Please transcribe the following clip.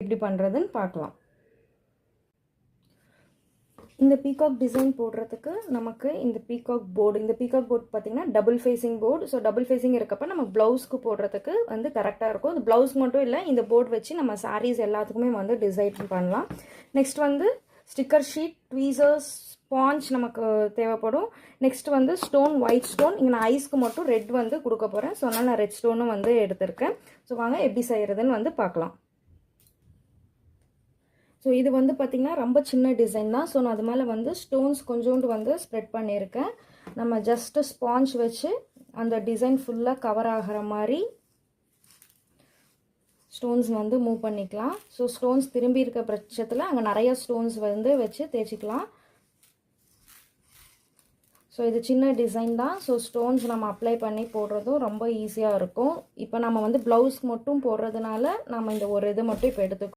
எப்படி பண்ணுறதுன்னு பார்க்கலாம். இந்த பீகாக் டிசைன் போடுறதுக்கு நமக்கு இந்த பீகாக் போர்டு பார்த்திங்கன்னா double facing board. So double facing இருக்கப்போ நம்ம ப்ளவுஸ்க்கு போடுறதுக்கு வந்து கரெக்டாக இருக்கும். இந்த ப்ளவுஸ் மட்டும் இல்லை, இந்த போர்டு வச்சு நம்ம சாரீஸ் எல்லாத்துக்குமே வந்து டிசைன் பண்ணலாம். நெக்ஸ்ட் வந்து ஸ்டிக்கர் ஷீட், ட்வீசர்ஸ், ஸ்பாஞ்ச் நமக்கு தேவைப்படும். நெக்ஸ்ட் வந்து ஸ்டோன், ஒயிட் ஸ்டோன். இங்கே நான் ஐஸ்க்கு மட்டும் ரெட் வந்து கொடுக்க போகிறேன். ஸோ அதனால் நான் ரெட் ஸ்டோனும் வந்து எடுத்திருக்கேன். ஸோ வாங்க எப்படி செய்கிறதுன்னு வந்து பார்க்கலாம். ஸோ இது வந்து பார்த்திங்கன்னா ரொம்ப சின்ன டிசைன் தான். ஸோ நான் அது மேலே வந்து ஸ்டோன்ஸ் கொஞ்சோண்டு வந்து ஸ்ப்ரெட் பண்ணியிருக்கேன். நம்ம ஜஸ்ட்டு ஸ்பாஞ்ச் வச்சு அந்த டிசைன் ஃபுல்லாக கவர் ஆகிற மாதிரி ஸ்டோன்ஸ் வந்து மூவ் பண்ணிக்கலாம். ஸோ ஸ்டோன்ஸ் திரும்பி இருக்க பட்சத்தில் அங்கே நிறைய ஸ்டோன்ஸ் வந்து வச்சு தேய்ச்சிக்கலாம். ஸோ இது சின்ன டிசைன் தான். ஸோ ஸ்டோன்ஸ் நம்ம அப்ளை பண்ணி போடுறதும் ரொம்ப ஈஸியாக இருக்கும். இப்போ நம்ம வந்து ப்ளவுஸ்க்கு மட்டும் போடுறதுனால நம்ம இந்த ஒரு இது மட்டும் இப்போ எடுத்துக்கோ.